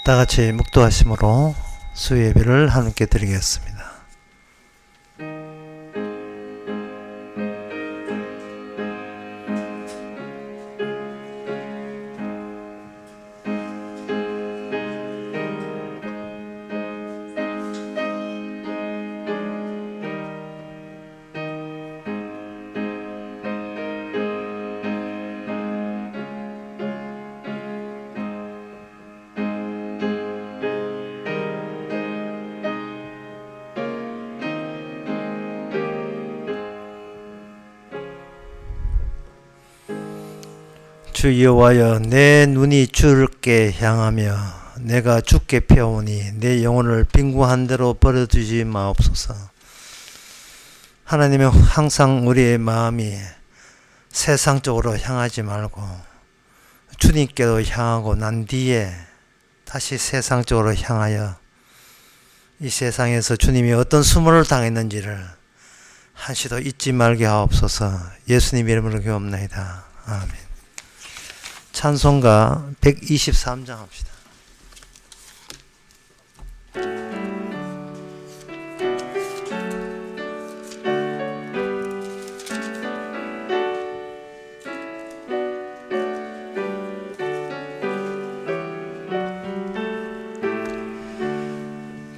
다 같이 묵도하심으로 수요 예배를 함께 드리겠습니다. 주 여호와여, 내 눈이 주께 향하며 내가 주께 피하오니 내 영혼을 빈궁한 대로 버려두지 마옵소서. 하나님은 항상 우리의 마음이 세상 쪽으로 향하지 말고 주님께로 향하고 난 뒤에 다시 세상 쪽으로 향하여 이 세상에서 주님이 어떤 수모를 당했는지를 한시도 잊지 말게 하옵소서. 예수님 이름으로 기도합나이다. 아멘. 찬송가 123장 합시다.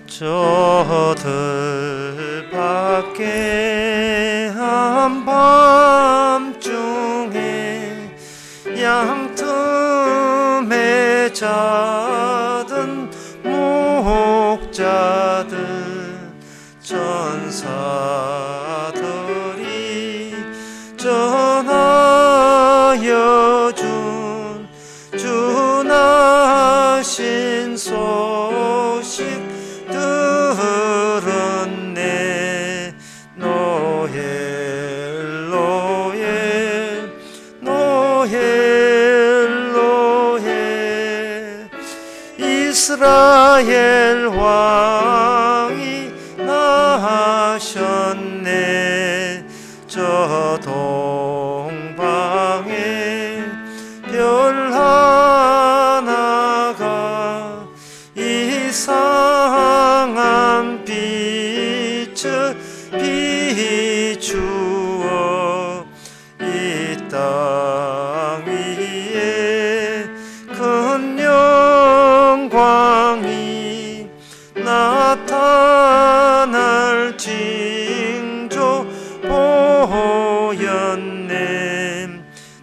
저 들밖에 한밤중에 양틈에 자든 목자든 전사들이 전하여 준 주나신 소식 들었네. 노엘 노엘 노엘 노엘 이스라엘 왕이 나셨네. 저 동방에 별 하나가 이상한 빛을 비추어 이 땅 위에 큰 영광이 나타날 징조 보였네.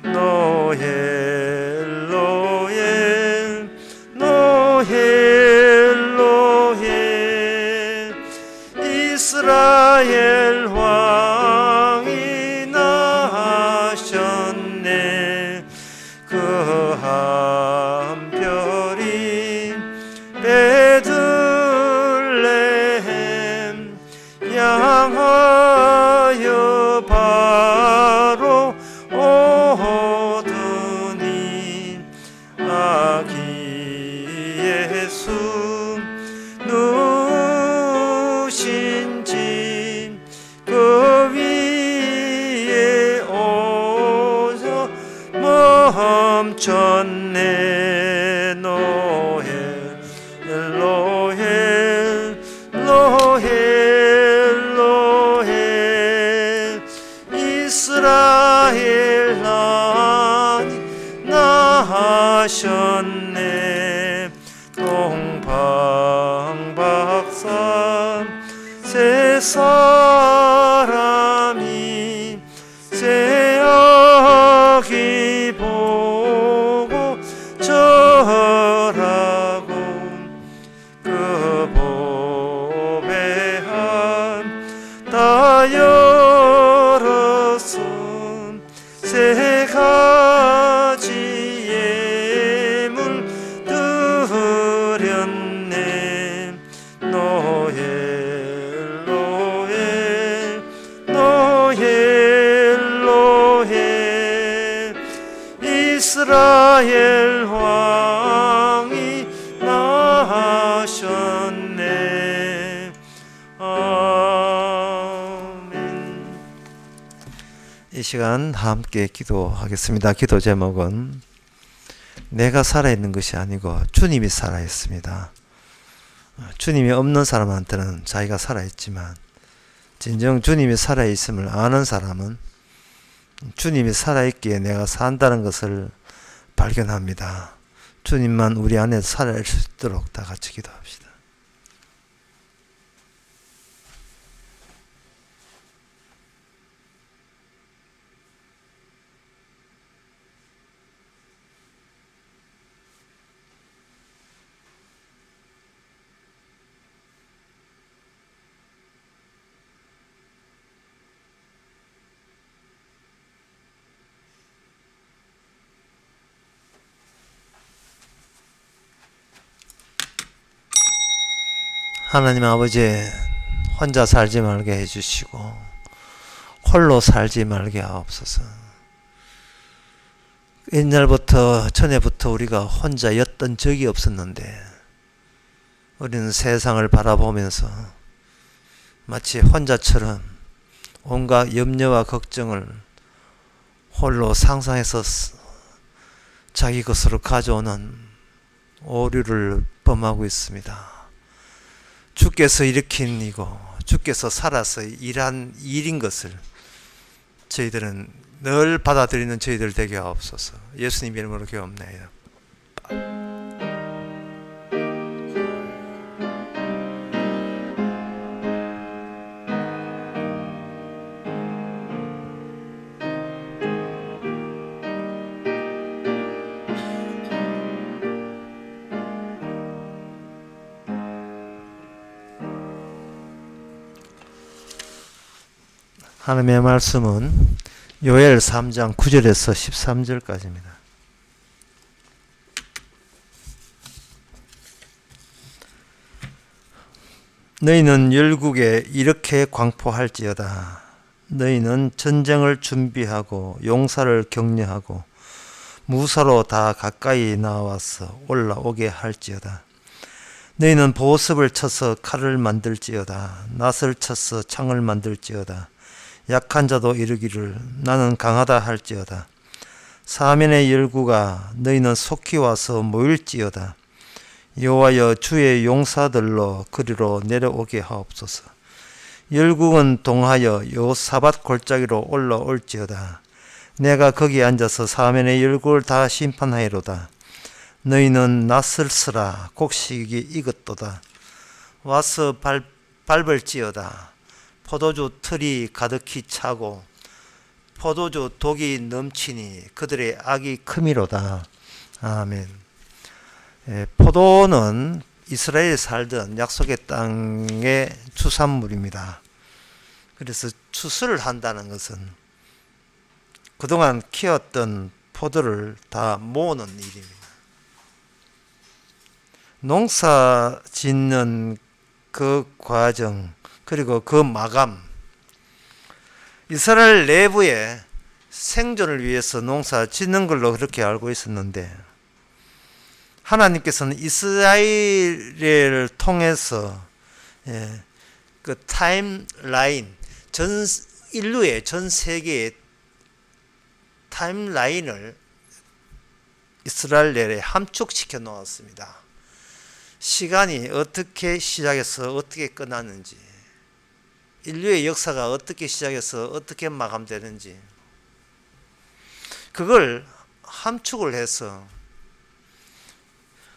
노엘 노엘 노엘 노엘 이스라엘 왕이 나셨네. 그 한 별이 베들레헴 향하여 바로 오더니 아기 예수 누신지 그 위에 오서 멈췄네. 노엘 노엘 노엘 노엘 이스라엘 왕이 나셨네. 동방박산 세 사람이 새아기 보고 절하고 그 보배한 다 열었음 세 가지 예물 드렸네. 노엘 노엘 노엘 노엘 이스라엘 왕이 나셨네. 아멘. 이 시간 함께 기도하겠습니다. 기도 제목은 내가 살아있는 것이 아니고 주님이 살아있습니다. 주님이 없는 사람한테는 자기가 살아있지만 진정 주님이 살아있음을 아는 사람은 주님이 살아있기에 내가 산다는 것을 발견합니다. 주님만 우리 안에 살아있을 수 있도록 다 같이 기도합시다. 하나님 아버지, 혼자 살지 말게 해주시고 홀로 살지 말게 하옵소서. 옛날부터 전에부터 우리가 혼자였던 적이 없었는데 우리는 세상을 바라보면서 마치 혼자처럼 온갖 염려와 걱정을 홀로 상상해서 자기 것으로 가져오는 오류를 범하고 있습니다. 주께서 일으킨 이고 주께서 살아서 일한 일인 것을 저희들은 늘 받아들이는 저희들 되게 하옵소서. 예수님 이름으로 기도합니다. 하나님의 말씀은 요엘 3장 9절에서 13절까지입니다. 너희는 열국에 이렇게 광포할지어다. 너희는 전쟁을 준비하고 용사를 격려하고 무사로 다 가까이 나와서 올라오게 할지어다. 너희는 보습을 쳐서 칼을 만들지어다. 낫을 쳐서 창을 만들지어다. 약한 자도 이르기를 나는 강하다 할지어다. 사면의 열구가 너희는 속히 와서 모일지어다. 여호와여 주의 용사들로 그리로 내려오게 하옵소서. 열국은 동하여 여호사밧 골짜기로 올라올지어다. 내가 거기 앉아서 사면의 열국을 다 심판하리로다. 너희는 낫을 쓰라. 곡식이 익었도다. 와서 밟을지어다. 포도주 틀이 가득히 차고 포도주 독이 넘치니 그들의 악이 크미로다. 아멘. 포도는 이스라엘에 살던 약속의 땅의 추산물입니다. 그래서 추수를 한다는 것은 그동안 키웠던 포도를 다 모으는 일입니다. 농사 짓는 그 과정 그리고 그 마감, 이스라엘 내부에 생존을 위해서 농사 짓는 걸로 그렇게 알고 있었는데 하나님께서는 이스라엘을 통해서 그 타임라인, 전 인류의 전 세계의 타임라인을 이스라엘에 함축시켜 놓았습니다. 시간이 어떻게 시작해서 어떻게 끝났는지, 인류의 역사가 어떻게 시작해서 어떻게 마감되는지 그걸 함축을 해서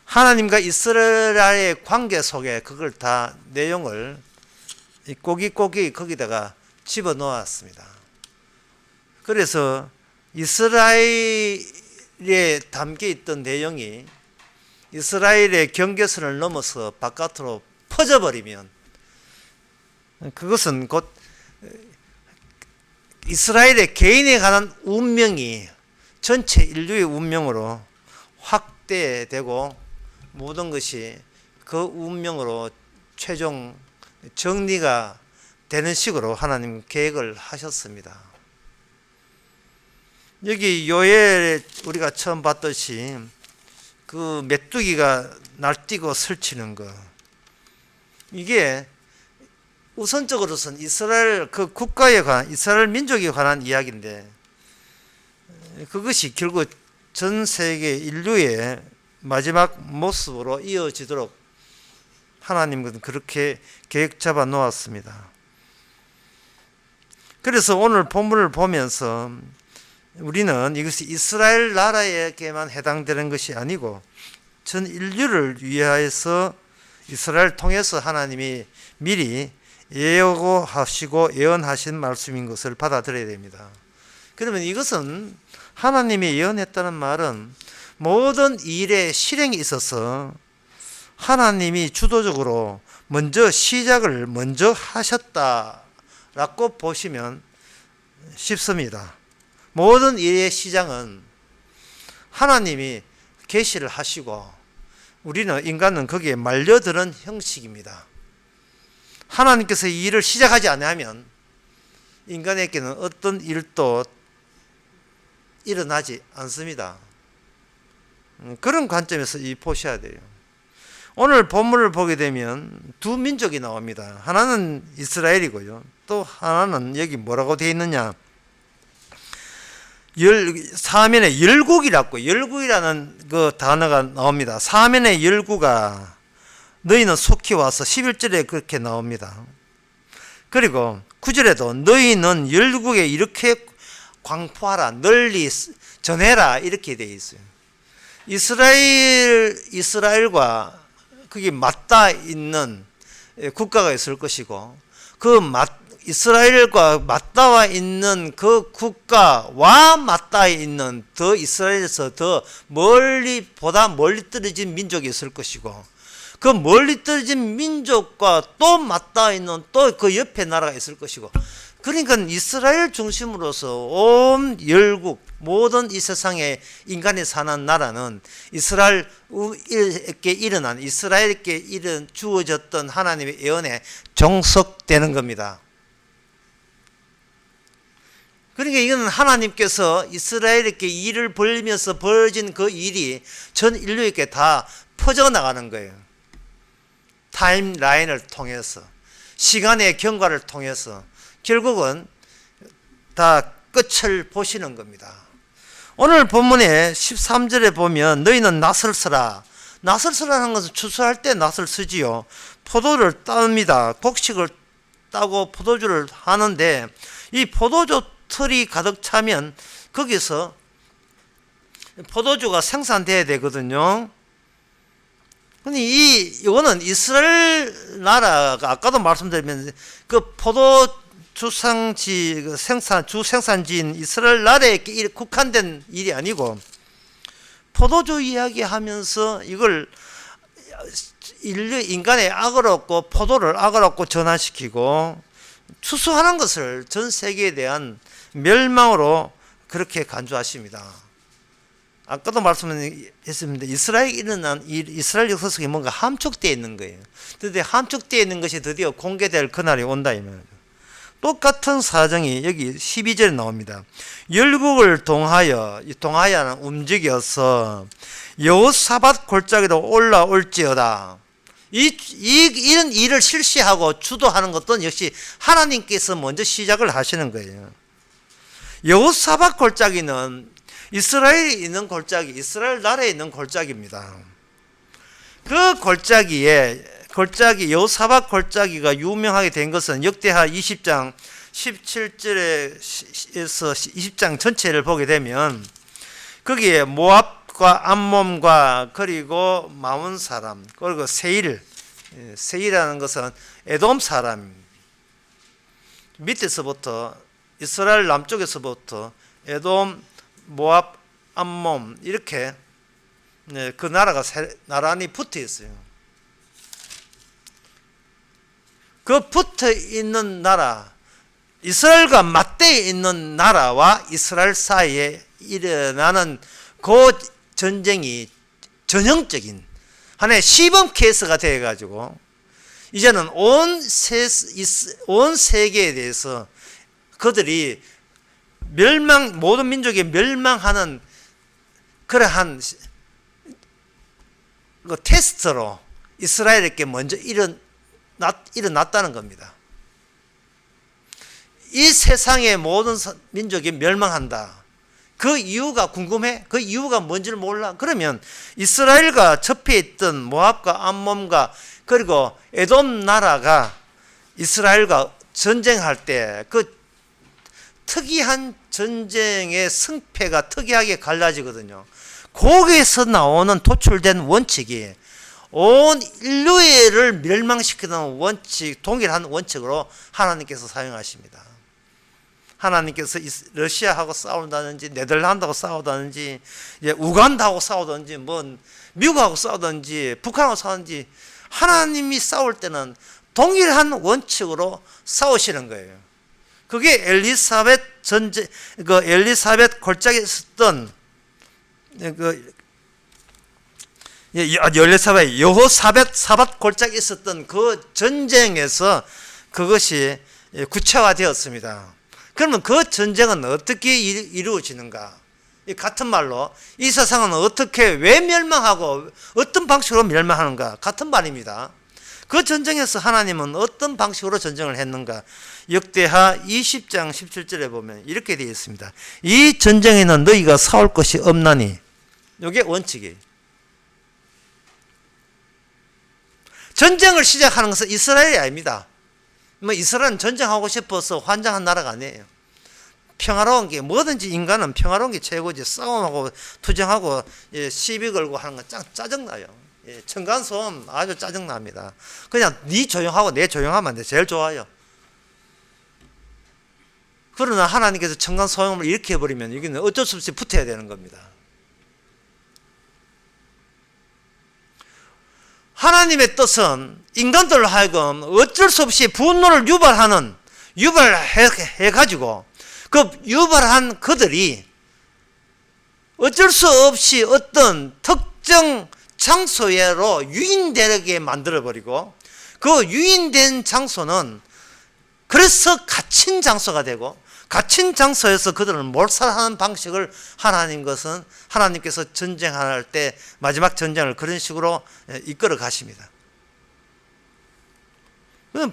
하나님과 이스라엘의 관계 속에 그걸 다 내용을 꼬깃꼬깃 거기다가 집어넣었습니다. 그래서 이스라엘에 담겨있던 내용이 이스라엘의 경계선을 넘어서 바깥으로 퍼져버리면 그것은 곧 이스라엘의 개인에 관한 운명이 전체 인류의 운명으로 확대되고 모든 것이 그 운명으로 최종 정리가 되는 식으로 하나님 계획을 하셨습니다. 여기 요엘 우리가 처음 봤듯이 그 메뚜기가 날뛰고 설치는 거, 이게 우선적으로선 이스라엘 그 국가에 관한, 이스라엘 민족에 관한 이야기인데 그것이 결국 전 세계 인류의 마지막 모습으로 이어지도록 하나님은 그렇게 계획 잡아 놓았습니다. 그래서 오늘 본문을 보면서 우리는 이것이 이스라엘 나라에게만 해당되는 것이 아니고 전 인류를 위하여서 이스라엘 통해서 하나님이 미리 예고하시고 예언하신 말씀인 것을 받아들여야 됩니다. 그러면 이것은 하나님이 예언했다는 말은 모든 일의 실행에 있어서 하나님이 주도적으로 먼저 시작을 먼저 하셨다라고 보시면 쉽습니다. 모든 일의 시작은 하나님이 계시를 하시고 우리는 인간은 거기에 말려드는 형식입니다. 하나님께서 이 일을 시작하지 않으면 인간에게는 어떤 일도 일어나지 않습니다. 그런 관점에서 보셔야 돼요. 오늘 본문을 보게 되면 두 민족이 나옵니다. 하나는 이스라엘이고요. 또 하나는 여기 뭐라고 되어 있느냐. 사면에 열국이라고, 열국이라는 그 단어가 나옵니다. 사면의 열국아 너희는 속히 와서 11절에 그렇게 나옵니다. 그리고 9절에도 너희는 열국에 이렇게 광포하라, 널리 전해라 이렇게 되어 있어요. 이스라엘과 그게 맞닿아 있는 국가가 있을 것이고 이스라엘과 맞닿아 있는 그 국가와 맞닿아 있는 더 이스라엘에서 더 보다 멀리 떨어진 민족이 있을 것이고 그 멀리 떨어진 민족과 또 맞닿아 있는 또 그 옆에 나라가 있을 것이고 그러니까 이스라엘 중심으로서 온 열국 모든 이 세상에 인간이 사는 나라는 이스라엘에게 주어졌던 하나님의 예언에 종속되는 겁니다. 그러니까 이건 하나님께서 이스라엘에게 일을 벌리면서 벌어진 그 일이 전 인류에게 다 퍼져나가는 거예요. 타임라인을 통해서 시간의 경과를 통해서 결국은 다 끝을 보시는 겁니다. 오늘 본문의 13절에 보면 너희는 낫을 서라. 낫을 서라는 것은 추수할 때 낫을 쓰지요. 포도를 땁니다. 곡식을 따고 포도주를 하는데 이 포도주 틀이 가득 차면 거기서 포도주가 생산돼야 되거든요. 근데 이거는 이스라엘 나라가 아까도 말씀드리면 그 포도주 생산지인 이스라엘 나라에 국한된 일이 아니고 포도주 이야기하면서 이걸 인간의 악을 얻고 포도를 악을 얻고 전환시키고 추수하는 것을 전 세계에 대한 멸망으로 그렇게 간주하십니다. 아까도 말씀했습니다. 이스라엘에 일어난 이스라엘 역사 속에 뭔가 함축되어 있는 거예요. 드디어 함축되어 있는 것이 드디어 공개될 그날이 온다 이 말이죠. 똑같은 사정이 여기 12절에 나옵니다. 열국을 동하여는 움직여서 여호사밧 골짜기로 올라올지어다. 이런 일을 실시하고 주도하는 것도 역시 하나님께서 먼저 시작을 하시는 거예요. 여호사밧 골짜기는 이스라엘에 있는 골짜기, 이스라엘 나라에 있는 골짜기입니다. 그 여호사밧 골짜기가 유명하게 된 것은 역대하 20장 17절에서 20장 전체를 보게 되면 거기에 모압과 암몬과 그리고 마온 사람 그리고 세일이라는 것은 에돔 사람 밑에서부터 이스라엘 남쪽에서부터 에돔, 모압, 암몬 이렇게 그 나라가 나란히 붙어 있어요. 그 붙어 있는 나라, 이스라엘과 맞대어 있는 나라와 이스라엘 사이에 일어나는 그 전쟁이 전형적인 하나의 시범 케이스가 되어가지고 이제는 온 세계에 대해서 그들이 모든 민족이 멸망하는 그러한 그 테스트로 이스라엘에게 먼저 일어났다는 겁니다. 이 세상의 모든 민족이 멸망한다. 그 이유가 궁금해? 그 이유가 뭔지를 몰라? 그러면 이스라엘과 접해 있던 모압과 암몬과 그리고 에돔 나라가 이스라엘과 전쟁할 때 그 특이한 전쟁의 승패가 특이하게 갈라지거든요. 거기에서 나오는 도출된 원칙이 온 인류를 멸망시키는 원칙, 동일한 원칙으로 하나님께서 사용하십니다. 하나님께서 러시아하고 싸운다든지 네덜란드하고 싸우다든지 우간다하고 싸우든지 뭐 미국하고 싸우든지 북한하고 싸우든지 하나님이 싸울 때는 동일한 원칙으로 싸우시는 거예요. 그게 엘리사벳 전쟁, 그 엘리사벳 골짜기에 있었던 여호사벳 사밧 골짜기에 있었던 그 전쟁에서 그것이 구체화되었습니다. 그러면 그 전쟁은 어떻게 이루어지는가? 같은 말로 이 세상은 어떻게 왜 멸망하고 어떤 방식으로 멸망하는가? 같은 말입니다. 그 전쟁에서 하나님은 어떤 방식으로 전쟁을 했는가? 역대하 20장 17절에 보면 이렇게 되어 있습니다. 이 전쟁에는 너희가 싸울 것이 없나니. 이게 원칙이에요. 전쟁을 시작하는 것은 이스라엘이 아닙니다. 뭐 이스라엘은 전쟁하고 싶어서 환장한 나라가 아니에요. 평화로운 게 뭐든지 인간은 평화로운 게 최고지. 싸움하고 투쟁하고 시비 걸고 하는 건 짜증나요. 층간소음 아주 짜증납니다. 그냥 네 조용하고 내 조용하면 돼. 제일 좋아요. 그러나 하나님께서 층간소음을 이렇게 해버리면 이게 어쩔 수 없이 붙어야 되는 겁니다. 하나님의 뜻은 인간들로 하여금 어쩔 수 없이 분노를 유발해가지고 그 유발한 그들이 어쩔 수 없이 어떤 특정 장소로 유인되게 만들어버리고 그 유인된 장소는 그래서 갇힌 장소가 되고 갇힌 장소에서 그들을 몰살하는 방식을 하나님께서 전쟁할 때 마지막 전쟁을 그런 식으로 이끌어 가십니다.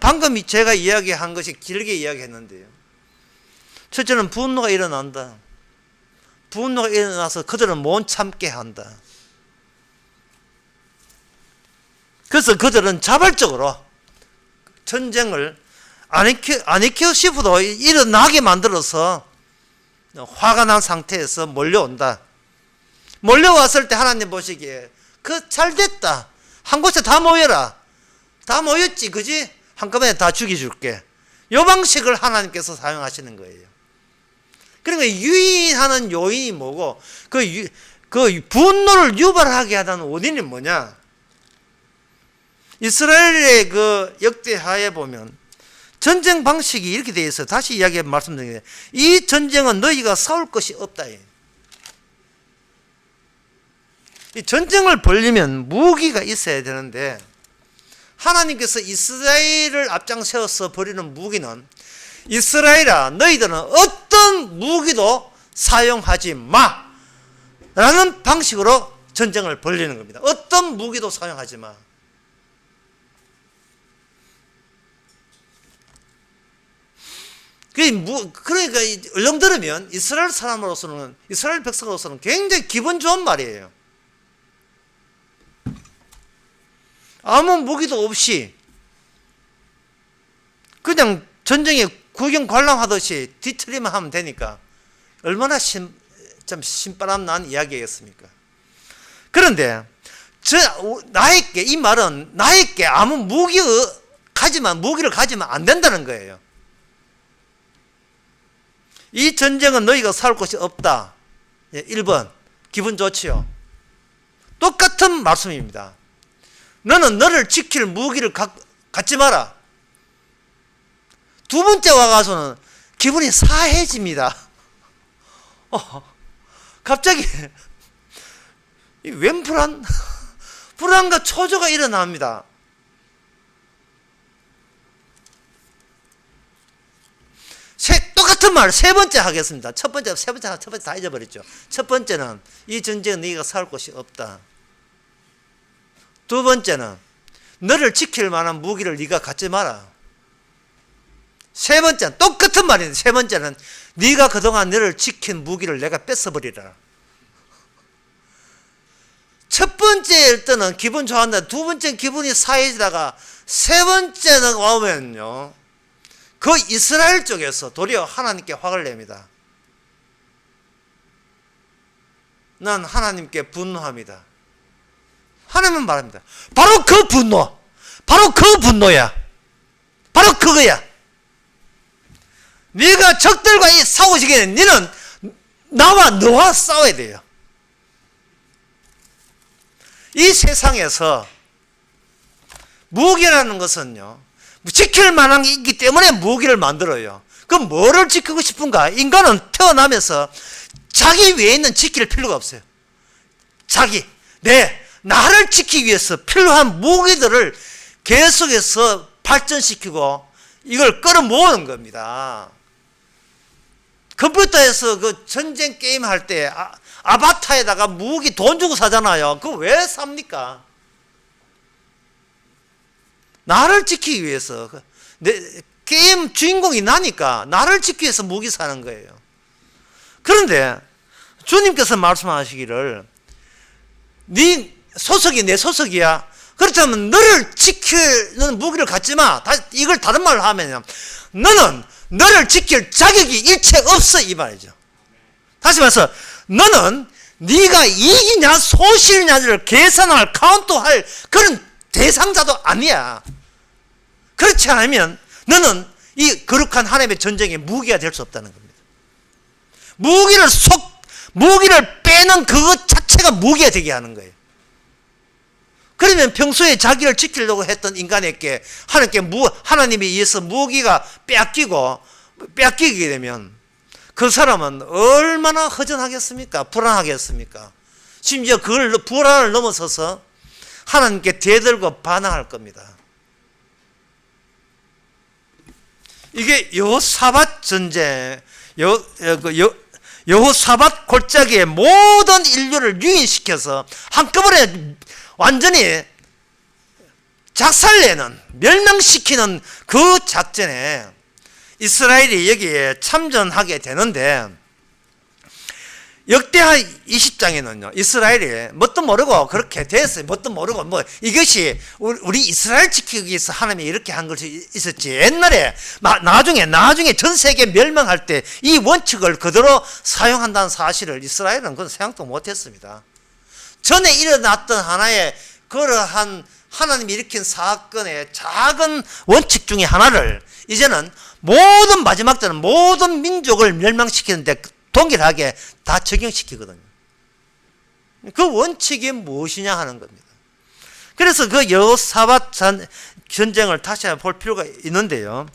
방금 제가 이야기한 것이 길게 이야기했는데요. 첫째는 분노가 일어난다. 분노가 일어나서 그들은 못 참게 한다. 그래서 그들은 자발적으로 전쟁을 안 익히고 싶어도 일어나게 만들어서 화가 난 상태에서 몰려온다. 몰려왔을 때 하나님 보시기에 잘됐다. 한 곳에 다 모여라. 다 모였지, 그지? 한꺼번에 다 죽여줄게. 이 방식을 하나님께서 사용하시는 거예요. 그러니까 유인하는 요인이 뭐고 그 분노를 유발하게 하는 원인이 뭐냐? 이스라엘의 그 역대하에 보면 전쟁 방식이 이렇게 되어 있어요. 다시 말씀드리겠습니다. 이 전쟁은 너희가 싸울 것이 없다. 이 전쟁을 벌리면 무기가 있어야 되는데 하나님께서 이스라엘을 앞장세워서 벌이는 무기는 이스라엘아 너희들은 어떤 무기도 사용하지 마 라는 방식으로 전쟁을 벌리는 겁니다. 어떤 무기도 사용하지 마. 그러니까 얼렁 들으면 이스라엘 사람으로서는 이스라엘 백성으로서는 굉장히 기분 좋은 말이에요. 아무 무기도 없이 그냥 전쟁에 구경 관람하듯이 뒤틀리만 하면 되니까 얼마나 좀 신바람 난 이야기겠습니까? 그런데 이 말은 나에게 아무 무기를 가지면 안 된다는 거예요. 이 전쟁은 너희가 싸울 것이 없다. 1번 기분 좋지요. 똑같은 말씀입니다. 너는 너를 지킬 무기를 갖지 마라. 두 번째 와가서는 기분이 사해집니다. 갑자기 웬 불안과 초조가 일어납니다. 똑같은 말 세 번째 하겠습니다. 첫 번째 다 잊어버렸죠. 첫 번째는 이 전쟁은 네가 싸울 곳이 없다. 두 번째는 너를 지킬 만한 무기를 네가 갖지 마라. 세 번째, 똑같은 말인데 세 번째는 네가 그동안 너를 지킨 무기를 내가 뺏어버리라. 첫 번째 일단은 기분 좋았는데 두 번째 기분이 사해지다가 세 번째는 오면요, 그 이스라엘 쪽에서 도리어 하나님께 화를 냅니다. 난 하나님께 분노합니다. 하나님은 말합니다. 바로 그 분노, 바로 그 분노야. 바로 그거야. 네가 적들과 싸우시기에는 너는 나와 너와 싸워야 돼요. 이 세상에서 무기라는 것은요, 지킬 만한 게 있기 때문에 무기를 만들어요. 그럼 뭐를 지키고 싶은가? 인간은 태어나면서 자기 외에는 지킬 필요가 없어요. 나를 지키기 위해서 필요한 무기들을 계속해서 발전시키고 이걸 끌어모으는 겁니다. 컴퓨터에서 그 전쟁 게임 할 때 아바타에다가 무기 돈 주고 사잖아요. 그거 왜 삽니까? 나를 지키기 위해서. 게임 주인공이 나니까 나를 지키기 위해서 무기 사는 거예요. 그런데 주님께서 말씀하시기를 네 소속이 내 소속이야. 그렇다면 너를 지키는 무기를 갖지 마. 이걸 다른 말로 하면 너는 너를 지킬 자격이 일체 없어, 이 말이죠. 다시 말해서 너는 네가 이기냐 소실냐를 계산할, 카운트할 그런 대상자도 아니야. 그렇지 않으면 너는 이 거룩한 하나님의 전쟁의 무기가 될 수 없다는 겁니다. 무기를 빼는 그것 자체가 무기가 되게 하는 거예요. 그러면 평소에 자기를 지키려고 했던 인간에게 하나님에 의해서 무기가 빼앗기게 되면 그 사람은 얼마나 허전하겠습니까? 불안하겠습니까? 심지어 불안을 넘어서서 하나님께 대들고 반항할 겁니다. 이게 여호사밧 전쟁, 여호사밧 골짜기에 모든 인류를 유인시켜서 한꺼번에 완전히 작살내는, 멸망시키는 그 작전에 이스라엘이 여기에 참전하게 되는데, 역대하 20장에는요 이스라엘이 뭣도 모르고 그렇게 됐어요. 뭣도 모르고 이것이 우리 이스라엘 지키기 위해서 하나님이 이렇게 한 것이 있었지. 옛날에 나중에 전 세계 멸망할 때 이 원칙을 그대로 사용한다는 사실을 이스라엘은 그건 생각도 못했습니다. 전에 일어났던 하나의 그러한 하나님이 일으킨 사건의 작은 원칙 중에 하나를 이제는 마지막 때는 모든 민족을 멸망시키는데 동일하게 다 적용시키거든요. 그 원칙이 무엇이냐 하는 겁니다. 그래서 그 여호사밧 전쟁을 다시 한번 볼 필요가 있는데요.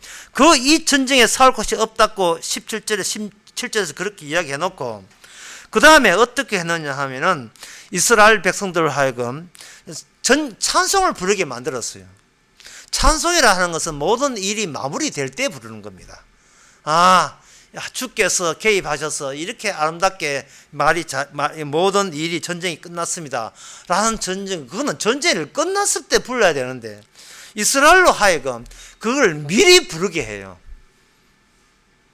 이 전쟁에 싸울 곳이 없다고 17절에서 그렇게 이야기해 놓고, 그 다음에 어떻게 했느냐 하면은 이스라엘 백성들을 하여금 찬송을 부르게 만들었어요. 찬송이라 하는 것은 모든 일이 마무리될 때 부르는 겁니다. 주께서 개입하셔서 이렇게 아름답게 모든 일이 전쟁이 끝났습니다 라는 그거는 전쟁이 끝났을 때 불러야 되는데 이스라엘로 하여금 그걸 미리 부르게 해요.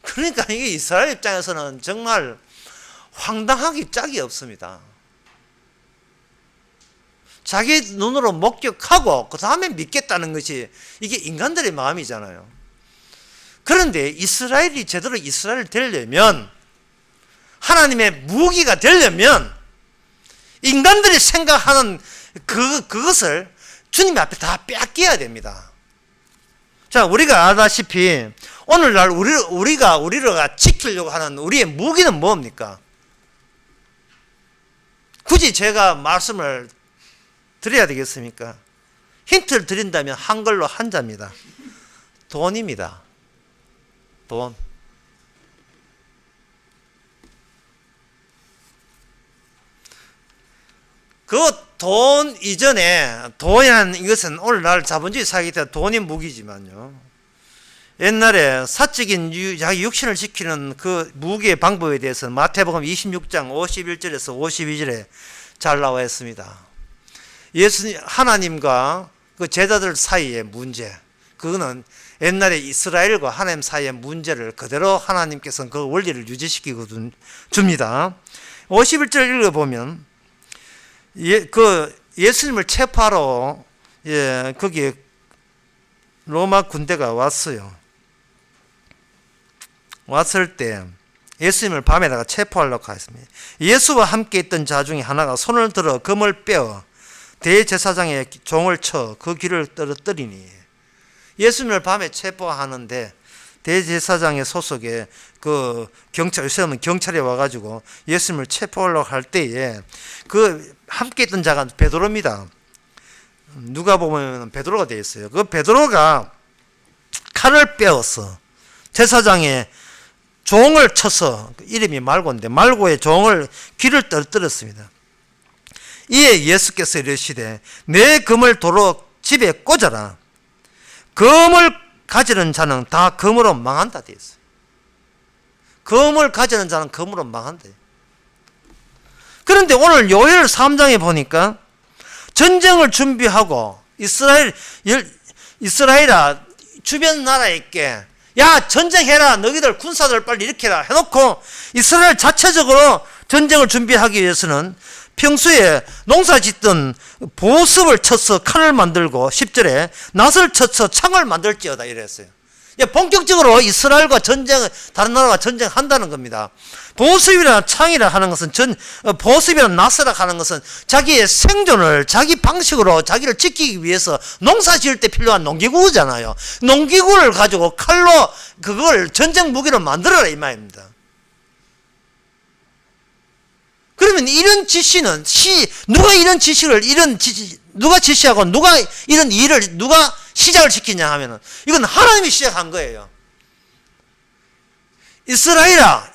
그러니까 이게 이스라엘 입장에서는 정말 황당하기 짝이 없습니다. 자기 눈으로 목격하고 그 다음에 믿겠다는 것이 이게 인간들의 마음이잖아요. 그런데 이스라엘이 제대로 이스라엘 되려면, 하나님의 무기가 되려면 인간들이 생각하는 그것을 주님 앞에 다 빼앗겨야 됩니다. 자, 우리가 알다시피 오늘날 우리가 지키려고 하는 우리의 무기는 뭡니까? 굳이 제가 말씀을 드려야 되겠습니까? 힌트를 드린다면 한글로 한자입니다. 돈입니다. 돈. 그 돈 이전에, 돈이라는 이것은 오늘날 자본주의 사회에 따라 돈이 무기지만요, 옛날에 사적인 자기 육신을 지키는 그 무기의 방법에 대해서는 마태복음 26장 51절에서 52절에 잘 나와 있습니다. 하나님과 그 제자들 사이의 문제, 그거는 옛날에 이스라엘과 하나님 사이의 문제를 그대로 하나님께서는 그 원리를 유지시키고 줍니다. 51절 읽어보면 예수님을 체포하러 거기 로마 군대가 왔어요. 왔을 때 예수님을 밤에다가 체포하려고 했습니다. 예수와 함께 있던 자 중에 하나가 손을 들어 금을 빼어 대제사장의 종을 쳐 그 귀를 떨어뜨리니, 예수님을 밤에 체포하는데 대제사장의 소속의 그 경찰, 요새는 경찰이 와가지고 예수님을 체포하려고 할 때에 그 함께 있던 자가 베드로입니다. 누가 보면 베드로가 되어 있어요. 그 베드로가 칼을 빼었어. 제사장의 종을 쳐서, 이름이 말고인데 말고의 종을 귀를 떨어뜨렸습니다. 이에 예수께서 이르시되 내 금을 도로 집에 꽂아라. 금을 가지는 자는 다 금으로 망한다 되어 있어요. 금을 가지는 자는 금으로 망한다. 그런데 오늘 요엘 3장에 보니까 전쟁을 준비하고 이스라엘아 주변 나라에게 야 전쟁해라, 너희들 군사들 빨리 일으켜라 해놓고 이스라엘 자체적으로 전쟁을 준비하기 위해서는 평소에 농사 짓던 보습을 쳐서 칼을 만들고 10절에 낫을 쳐서 창을 만들지어다 이랬어요. 본격적으로 이스라엘과 다른 나라가 전쟁한다는 겁니다. 보습이나 창이라 하는 것은 보습이나 낫이라 하는 것은 자기의 생존을 자기 방식으로 자기를 지키기 위해서 농사 지을 때 필요한 농기구잖아요. 농기구를 가지고 칼로 그걸 전쟁 무기로 만들어라 이 말입니다. 그러면 이런 지시는 누가 이런 지시를 누가 지시하고 누가 이런 일을 누가 시작을 시키냐 하면은 이건 하나님이 시작한 거예요. 이스라엘아,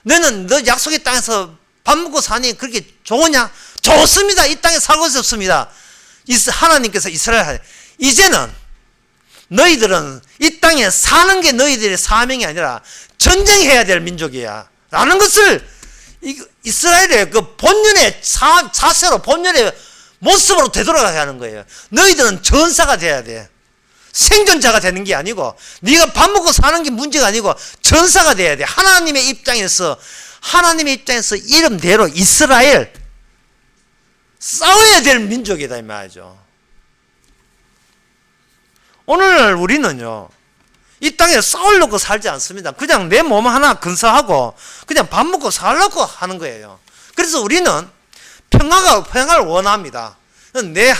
너는 너 약속의 땅에서 밥 먹고 사니 그렇게 좋으냐? 좋습니다. 이 땅에 살고 싶습니다. 하나님께서 이스라엘 이제는 너희들은 이 땅에 사는 게 너희들의 사명이 아니라 전쟁해야 될 민족이야 라는 것을 이스라엘의 그 본연의 자세로 본연의 모습으로 되돌아가게 하는 거예요. 너희들은 전사가 돼야 돼. 생존자가 되는 게 아니고 네가 밥 먹고 사는 게 문제가 아니고 전사가 돼야 돼. 하나님의 입장에서 이름대로 이스라엘 싸워야 될 민족이다 이 말이죠. 오늘날 우리는요 이 땅에 싸우려고 살지 않습니다. 그냥 내 몸 하나 근사하고 그냥 밥 먹고 살려고 하는 거예요. 그래서 우리는 평화를 원합니다. 내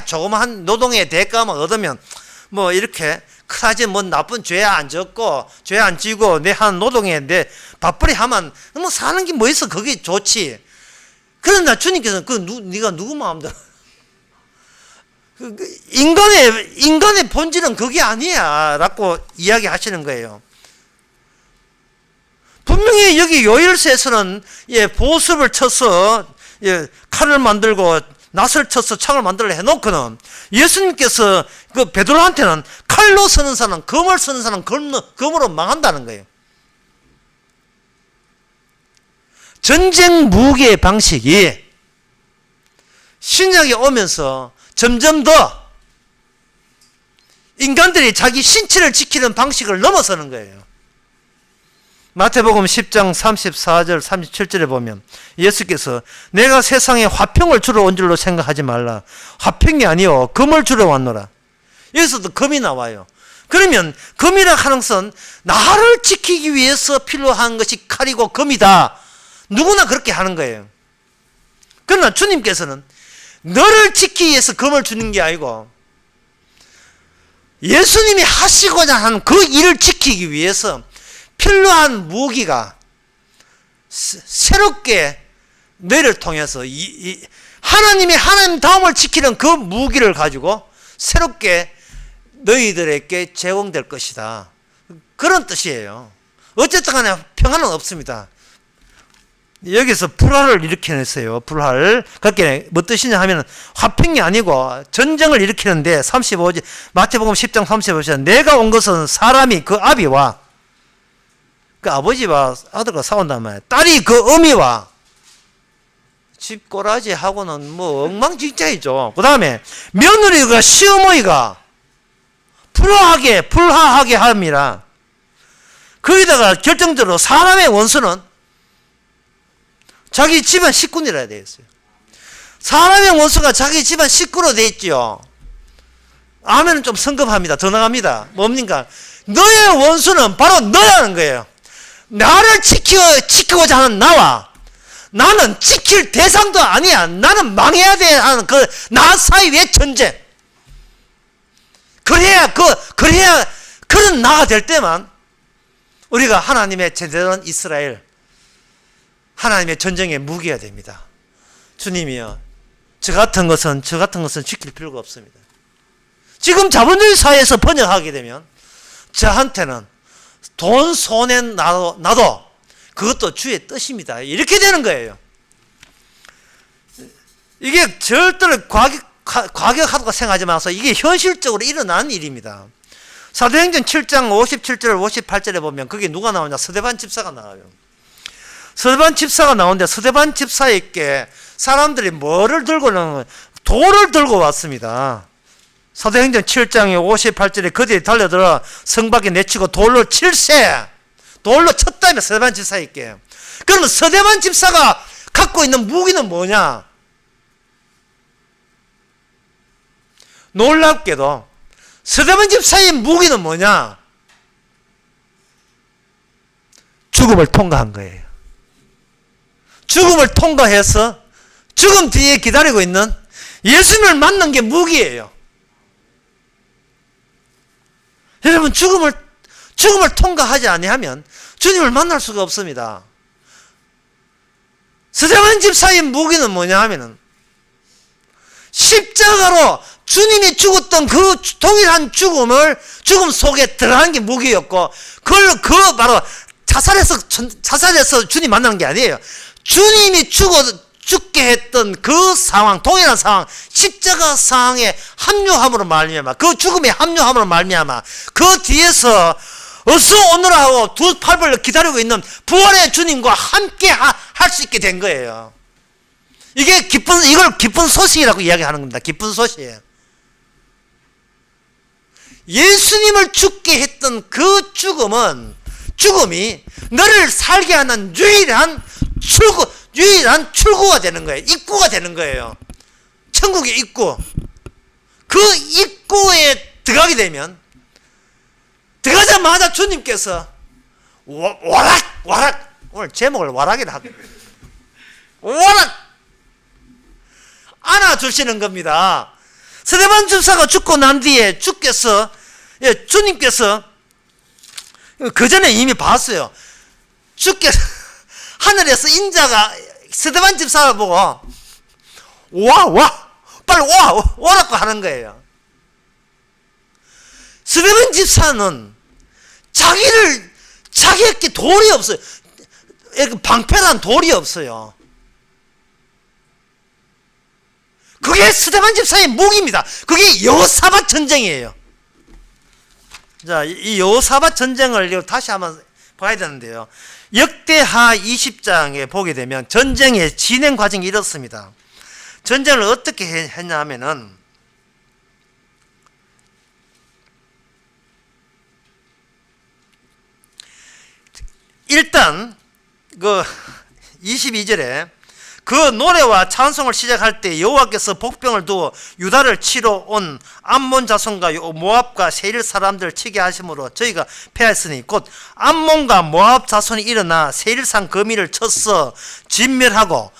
조그마한 노동의 대가만 얻으면 뭐 이렇게 크다지 뭐 나쁜 죄 안 졌고 죄 안 지고 내 한 노동에 내 밥벌이 하면 뭐 사는 게 뭐 있어, 그게 좋지. 그러나 주님께서는 네가 누구 마음대로 인간의 본질은 그게 아니야 라고 이야기하시는 거예요. 분명히 여기 요일서에서는 보습을 쳐서 칼을 만들고 낫을 쳐서 창을 만들려 해놓고는 예수님께서 그 베드로한테는 칼로 쓰는 사람, 검을 쓰는 사람 검으로 망한다는 거예요. 전쟁 무기의 방식이 신약에 오면서 점점 더 인간들이 자기 신체를 지키는 방식을 넘어서는 거예요. 마태복음 10장 34절 37절에 보면 예수께서 내가 세상에 화평을 주러 온 줄로 생각하지 말라. 화평이 아니요 금을 주러 왔노라. 여기서도 금이 나와요. 그러면 금이라 하는 것은 나를 지키기 위해서 필요한 것이 칼이고 금이다. 누구나 그렇게 하는 거예요. 그러나 주님께서는 너를 지키기 위해서 금을 주는 게 아니고 예수님이 하시고자 하는 그 일을 지키기 위해서 필요한 무기가 새롭게 너희를 통해서 하나님 다음을 지키는 그 무기를 가지고 새롭게 너희들에게 제공될 것이다. 그런 뜻이에요. 어쨌든 간에 평화는 없습니다. 여기서 불화를 일으켜냈어요. 불화를. 그렇게 뭐 뜻이냐 하면 화평이 아니고 전쟁을 일으키는데 35절 마태복음 10장 35절 내가 온 것은 사람이 그 아비와 그 아버지와 아들과 싸운단 말이에요. 딸이 그 어미와 집꼬라지 하고는 뭐 엉망진창이죠. 그 다음에 며느리가 시어머니가 불화하게 합니다. 거기다가 결정적으로 사람의 원수는 자기 집안 식군이라 되어 있어요. 사람의 원수가 자기 집안 식구로 되어 있죠. 아멘은 좀 성급합니다. 더 나갑니다. 뭡니까? 너의 원수는 바로 너라는 거예요. 나를 지키고자 하는 나와 나는 지킬 대상도 아니야. 나는 망해야 돼 하는 그 나 사이의 전쟁. 그래야 그런 나가 될 때만 우리가 하나님의 제대로는 이스라엘, 하나님의 전쟁의 무기가 됩니다. 주님이요, 저 같은 것은 지킬 필요가 없습니다. 지금 자본주의 사회에서 번역하게 되면 저한테는 돈 손에 나도 그것도 주의 뜻입니다. 이렇게 되는 거예요. 이게 절대로 과격하다고 생각하지 마서 이게 현실적으로 일어난 일입니다. 사도행전 7장 57절 58절에 보면 그게 누가 나오냐? 스데반 집사가 나와요. 스데반 집사가 나오는데 스데반 집사에게 사람들이 뭐를 들고 나오는 돌을 들고 왔습니다. 사도행전 7장 58절에 그들이 달려들어 성 밖에 내치고 돌로 칠세. 돌로 쳤다며 스데반 집사에게. 그러면 스데반 집사가 갖고 있는 무기는 뭐냐? 놀랍게도 스데반 집사의 무기는 뭐냐? 죽음을 통과한 거예요. 죽음을 통과해서 죽음 뒤에 기다리고 있는 예수님을 만난 게 무기예요. 여러분, 죽음을 통과하지 아니하면 주님을 만날 수가 없습니다. 스데반 집사의 무기는 뭐냐 하면은 십자가로 주님이 죽었던 그 동일한 죽음 속에 들어가는 게 무기였고, 그걸 바로 자살해서 주님 만나는 게 아니에요. 주님이 죽게 했던 그 상황, 동일한 상황, 십자가 상황에 합류함으로 말미암아, 그 죽음에 합류함으로 말미암아, 그 뒤에서 어서 오너라 하고 두 팔 벌려 기다리고 있는 부활의 주님과 함께 할 수 있게 된 거예요. 이걸 기쁜 소식이라고 이야기하는 겁니다. 기쁜 소식. 예수님을 죽게 했던 그 죽음이 너를 살게 하는 유일한 출구가 되는 거예요. 입구가 되는 거예요. 천국의 입구. 그 입구에 들어가게 되면, 들어가자마자 주님께서 와락, 오늘 제목을 와락이라 하고, 와락 안아주시는 겁니다. 스데반 집사가 죽고 난 뒤에 주님께서 그 전에 이미 봤어요. 주께서 하늘에서 인자가 스데반 집사를 보고 빨리 오라고 하는 거예요. 스데반 집사는 자기에게 돌이 없어요. 방패란 돌이 없어요. 그게 스데반 집사의 무기입니다. 그게 여호사밧 전쟁이에요. 자, 이 여호사밧 전쟁을 다시 한번 봐야 되는데요. 역대하 20장에 보게 되면 전쟁의 진행 과정이 이렇습니다. 전쟁을 어떻게 했냐 하면은, 일단 22절에 그 노래와 찬송을 시작할 때 여호와께서 복병을 두어 유다를 치러 온 암몬 자손과 모압과 세일 사람들을 치게 하심으로 저희가 패하였으니, 곧 암몬과 모압 자손이 일어나 세일산 거미를 쳐서 진멸하고,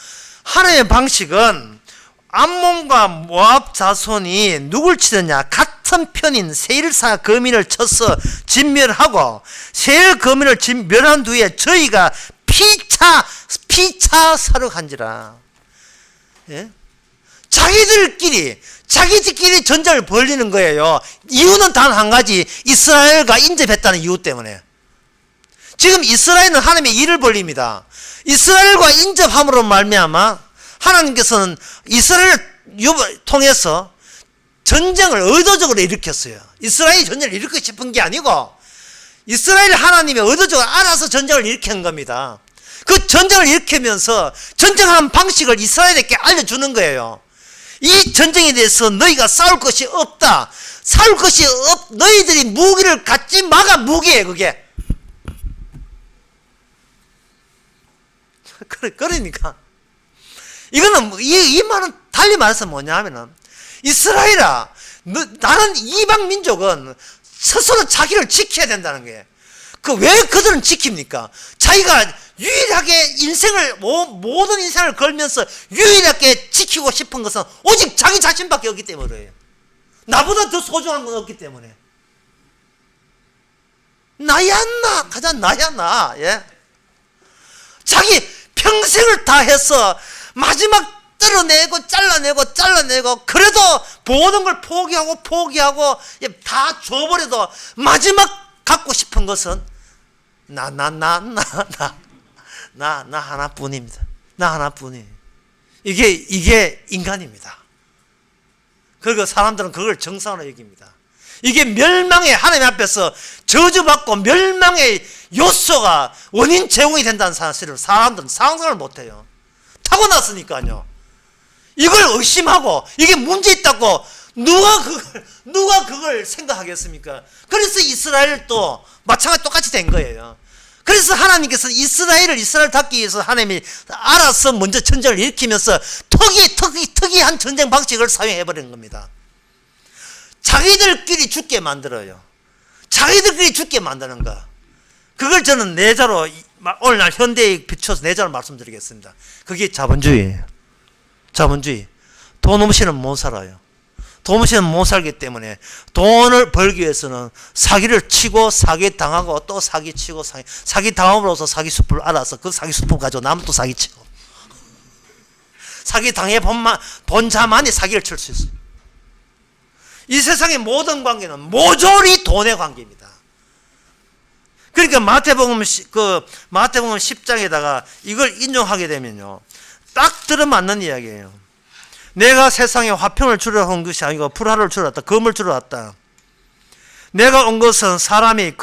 하나님의 방식은 암몬과 모압 자손이 누굴 치느냐? 같은 편인 세일사 거미를 쳐서 진멸하고, 세일 거미를 진멸한 뒤에 저희가 피차 사륙한지라. 예? 자기들끼리 전쟁을 벌리는 거예요. 이유는 단 한 가지, 이스라엘과 인접했다는 이유 때문에. 지금 이스라엘은 하나님의 일을 벌립니다. 이스라엘과 인접함으로 말미암아 하나님께서는 이스라엘을 통해서 전쟁을 의도적으로 일으켰어요. 이스라엘이 전쟁을 일으키고 싶은 게 아니고 이스라엘 하나님이 의도적으로 알아서 전쟁을 일으킨 겁니다. 그 전쟁을 일으키면서 전쟁하는 방식을 이스라엘에게 알려주는 거예요. 이 전쟁에 대해서 너희가 싸울 것이 없다. 싸울 것이 너희들이 무기를 갖지 마가 무기예요, 그게. 그러니까 이거는 이 말은 달리 말해서 뭐냐 하면은, 이스라엘아, 나는 이방 민족은 스스로 자기를 지켜야 된다는 거예요. 왜 그들은 지킵니까? 자기가 유일하게 모든 인생을 걸면서 유일하게 지키고 싶은 것은 오직 자기 자신밖에 없기 때문이에요. 나보다 더 소중한 건 없기 때문에. 나야 나, 가장 나야 나. 예? 자기 평생을 다해서 마지막 떨어내고 잘라내고 그래도 모든 걸 포기하고 다 줘버려도 마지막 갖고 싶은 것은 나 하나뿐입니다. 나 하나뿐이에요. 이게 인간입니다. 그리고 사람들은 그걸 정상으로 여깁니다. 이게 멸망의, 하나님 앞에서 저주받고 멸망의 요소가 원인 제공이 된다는 사실을 사람들은 상상을 못해요. 타고났으니까요. 이걸 의심하고 이게 문제 있다고 누가 그걸 생각하겠습니까? 그래서 이스라엘도 마찬가지 똑같이 된 거예요. 그래서 하나님께서 이스라엘답기 위해서 하나님이 알아서 먼저 전쟁을 일으키면서 특이한 전쟁 방식을 사용해버리는 겁니다. 자기들끼리 죽게 만들어요. 자기들끼리 죽게 만드는 거. 그걸 저는 내자로, 오늘날 현대에 비춰서 내자로 말씀드리겠습니다. 그게 자본주의예요. 자본주의. 돈 없이는 못 살아요. 돈 없이는 못 살기 때문에 돈을 벌기 위해서는 사기를 치고 사기당하고 또 사기치고 사기당함으로써 사기수법을 알아서 그 사기수법 가지고 남은 또 사기치고 사기당해 본 자만이 사기를 칠 수 있어요. 이 세상의 모든 관계는 모조리 돈의 관계입니다. 그러니까 마태복음 10장에다가 이걸 인용하게 되면요, 딱 들어맞는 이야기예요. 내가 세상에 화평을 주려 한 것이 아니고 불화를 주러 왔다. 검을 주러 왔다. 내가 온 것은 사람이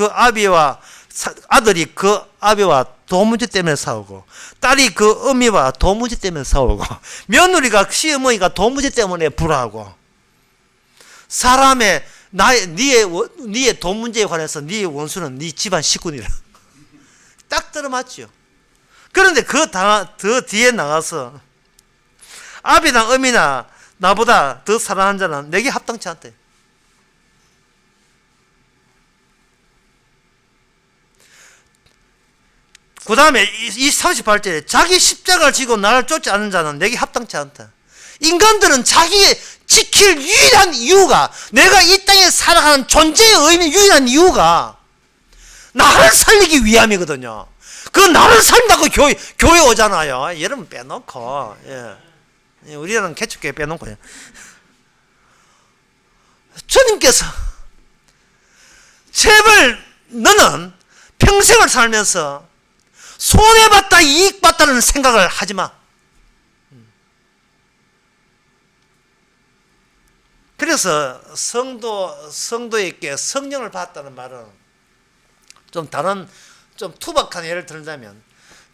아들이 그 아비와 도무지 때문에 싸우고, 딸이 그 어미와 도무지 때문에 싸우고, 며느리가 시어머니가 도무지 때문에 불화하고, 사람의 니의 돈 문제에 관해서 니의 원수는 니 집안 식구니라. 딱 들어맞죠. 그런데 더 뒤에 나가서 아비나 어미나 나보다 더 사랑하는 자는 내게 합당치 않대. 그 다음에 이 38절에 자기 십자가를 지고 나를 쫓지 않는 자는 내게 합당치 않다. 인간들은 자기 지킬 유일한 이유가, 내가 이 땅에 살아가는 존재의 의미 유일한 이유가 나를 살리기 위함이거든요. 그 나를 살린다고 교회 오잖아요. 여러분 빼놓고, 예. 우리는 개척교회 빼놓고요. 주님께서 제발 너는 평생을 살면서 손해봤다 이익봤다는 생각을 하지 마. 그래서 성도에게 성령을 받았다는 말은 좀 다른, 좀 투박한 예를 들자면,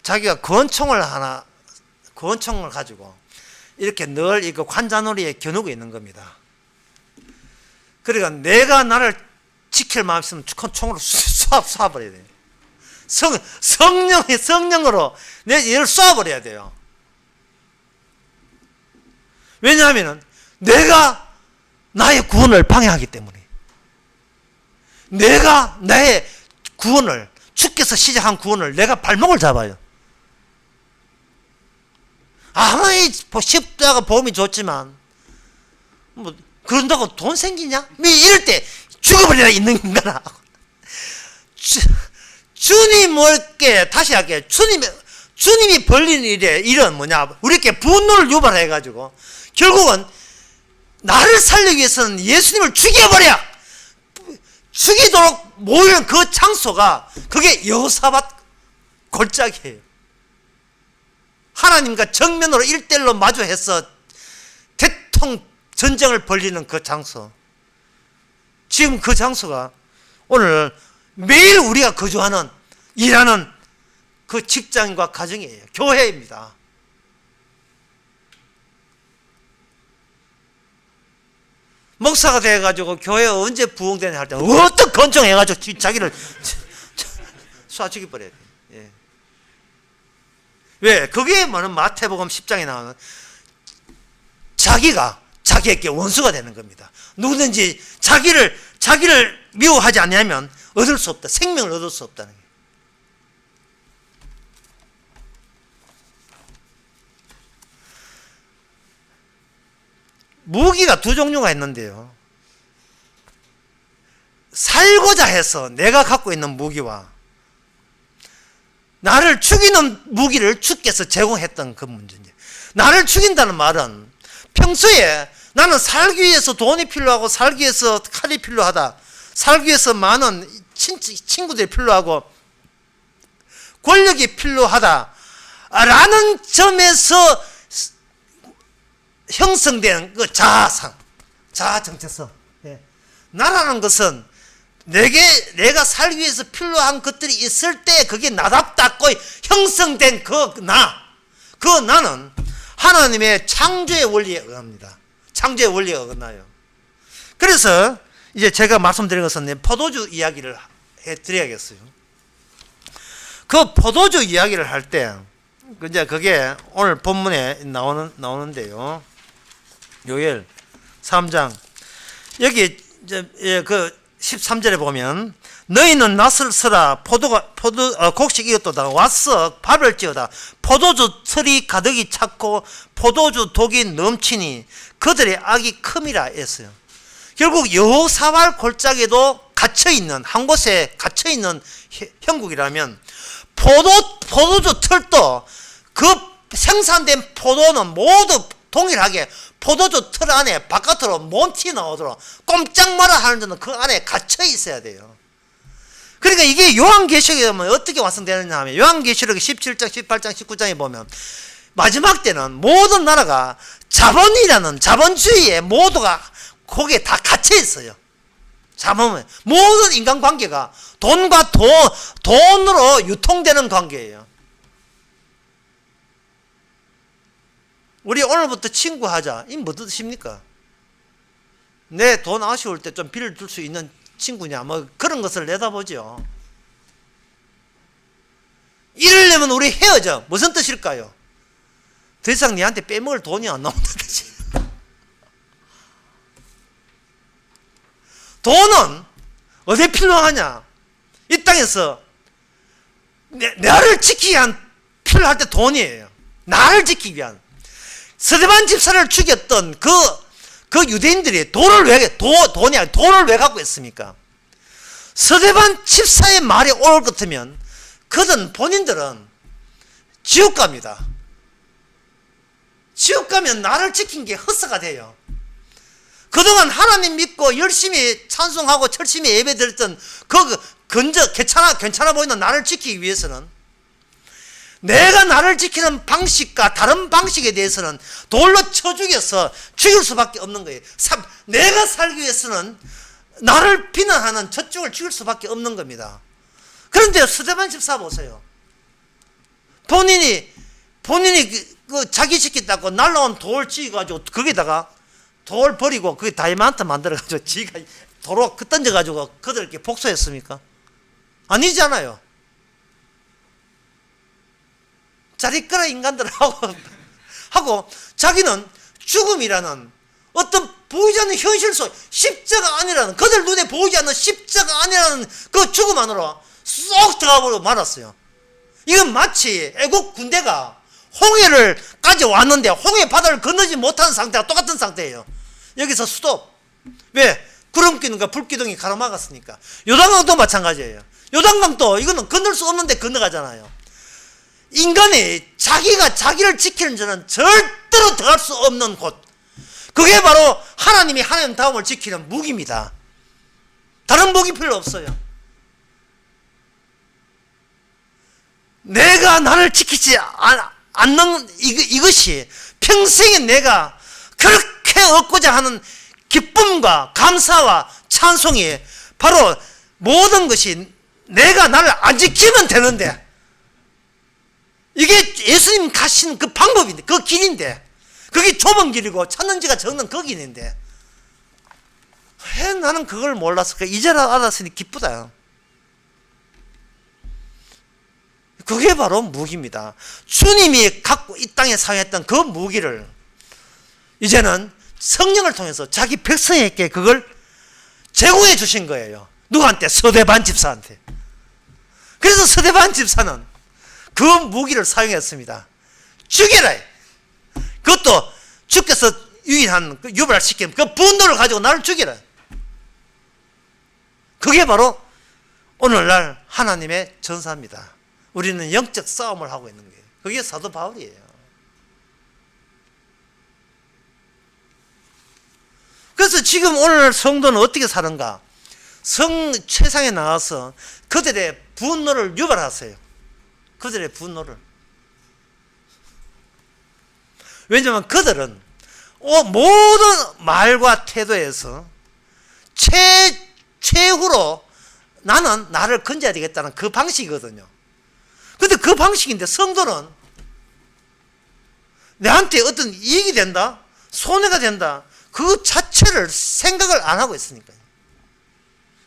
자기가 권총을 가지고 이렇게 늘 이거 관자놀이에 겨누고 있는 겁니다. 그러니까 내가 나를 지킬 마음 있으면 총으로 쏴버려야 돼요. 성령으로 얘를 쏴버려야 돼요. 왜냐하면 내가 나의 구원을 방해하기 때문에, 내가 나의 구원을, 주께서 시작한 구원을 내가 발목을 잡아요. 아무리 십자가 보험이 좋지만 뭐 그런다고 돈 생기냐? 이럴 때 죽어버려야 있는 인간아. 주님께 다시 할게요. 주님이 벌린 일은 뭐냐? 우리에게 분노를 유발해가지고 결국은 나를 살리기 위해서는 예수님을 죽여버려! 죽이도록 모이는 그 장소가, 그게 여호사밧 골짜기예요. 하나님과 정면으로 1대1로 마주해서 대통 전쟁을 벌리는 그 장소. 지금 그 장소가 오늘 매일 우리가 거주하는, 일하는 그 직장과 가정이에요. 교회입니다. 목사가 돼가지고 교회 언제 부흥되냐 할 때 어떤 건청해가지고 자기를 쏴 죽여버려야 돼. 예. 왜? 그게 뭐는 마태복음 10장에 나오는 자기가 자기에게 원수가 되는 겁니다. 누구든지 자기를 미워하지 않으면 얻을 수 없다. 생명을 얻을 수 없다는 거예요. 무기가 두 종류가 있는데요. 살고자 해서 내가 갖고 있는 무기와 나를 죽이는 무기를 주께서 제공했던 그 문제인데, 나를 죽인다는 말은 평소에 나는 살기 위해서 돈이 필요하고 살기 위해서 칼이 필요하다, 살기 위해서 많은 친구들이 필요하고 권력이 필요하다 라는 점에서 형성된 그 자아상, 자아정체성. 예. 나라는 것은 내가 살기 위해서 필요한 것들이 있을 때 그게 나답다고 형성된 그 나는 하나님의 창조의 원리에 의합니다. 창조의 원리에 어긋나요. 그래서 이제 제가 말씀드린 것은 포도주 이야기를 해드려야겠어요. 그 포도주 이야기를 할 때 이제 그게 오늘 본문에 나오는데요. 요엘 3장 여기 이제 그 13절에 보면 너희는 낫을 서라 곡식 이었도다 와서 밥을 지어다 포도주 틀이 가득히 찼고 포도주 독이 넘치니 그들의 악이 큼이라 했어요. 결국 여호사밧 골짜기에도 갇혀있는 한 곳에 갇혀있는 형국이라면 포도주 틀도 그 생산된 포도는 모두 동일하게 포도주 틀 안에 바깥으로 못 튀어나오도록 꼼짝 마라 하는 데는 그 안에 갇혀 있어야 돼요. 그러니까 이게 요한계시록에 보면 어떻게 완성되느냐 하면 요한계시록 17장, 18장, 19장에 보면 마지막 때는 모든 나라가 자본주의에 모두가 거기에 다 갇혀 있어요. 자본은 모든 인간관계가 돈과 돈으로 유통되는 관계예요. 우리 오늘부터 친구하자. 이 뭐 뜻입니까? 내 돈 아쉬울 때 좀 빌려줄 수 있는 친구냐, 뭐 그런 것을 내다보죠. 이러려면 우리 헤어져. 무슨 뜻일까요? 더 이상 니한테 빼먹을 돈이 안 나온다는 뜻이. 돈은 어디에 필요하냐? 이 땅에서 나를 지키기 위한 필요할 때 돈이에요. 나를 지키기 위한. 스데반 집사를 죽였던 그 유대인들이 돈을 왜 갖고 있습니까? 스데반 집사의 말이 올 것 같으면 본인들은 지옥 갑니다. 지옥 가면 나를 지킨 게 헛사가 돼요. 그동안 하나님 믿고 열심히 찬송하고 열심히 예배 드렸던 괜찮아 보이는 나를 지키기 위해서는 내가 나를 지키는 방식과 다른 방식에 대해서는 돌로 쳐 죽여서 죽일 수밖에 없는 거예요. 내가 살기 위해서는 나를 비난하는 저쪽을 죽일 수밖에 없는 겁니다. 그런데 스데반 집사 보세요. 본인이 자기 지킨다고 날라온 돌 찌가지고 거기다가 돌 버리고 그게 다이아몬드 만들어가지고 지가 도로 던져가지고 그들에게 복수했습니까? 아니잖아요. 자리끄러 인간들 하고 자기는 죽음이라는 어떤 보이지 않는 현실 속 십자가 아니라는 그들 눈에 보이지 않는 십자가 아니라는 그 죽음 안으로 쏙 들어가버리고 말았어요. 이건 마치 애국 군대가 홍해를까지 왔는데 홍해 바다를 건너지 못하는 상태와 똑같은 상태예요. 여기서 스톱. 왜? 구름기둥과 불기둥이 가로막았으니까. 요단강도 마찬가지예요. 요단강도 이거는 건널 수 없는데 건너가잖아요. 인간이 자기가 자기를 지키는 데는 절대로 들어갈 수 없는 곳, 그게 바로 하나님이 하나님 다움을 지키는 무기입니다. 다른 무기 필요 없어요. 내가 나를 지키지 않는 이것이 평생에 내가 그렇게 얻고자 하는 기쁨과 감사와 찬송이 바로 모든 것이 내가 나를 안 지키면 되는데, 이게 예수님 가시는 그 방법인데, 그 길인데, 그게 좁은 길이고 찾는 지가 적는 그 길인데, 왜 나는 그걸 몰랐을까? 이제라 알았으니 기쁘다. 그게 바로 무기입니다. 주님이 갖고 이 땅에 사용했던 그 무기를 이제는 성령을 통해서 자기 백성에게 그걸 제공해 주신 거예요. 누구한테? 서대반 집사한테. 그래서 서대반 집사는 그 무기를 사용했습니다. 죽여라. 그것도 주께서 유인한 유발시킨 그 분노를 가지고 나를 죽여라. 그게 바로 오늘날 하나님의 전사입니다. 우리는 영적 싸움을 하고 있는 거예요. 그게 사도 바울이에요. 그래서 지금 오늘 성도는 어떻게 사는가? 세상에 나와서 그들의 분노를 유발하세요. 그들의 분노를. 왜냐하면 그들은 모든 말과 태도에서 최후로 나는 나를 건져야 되겠다는 그 방식이거든요. 근데 그 방식인데 성도는 내한테 어떤 이익이 된다, 손해가 된다, 그 자체를 생각을 안 하고 있으니까요.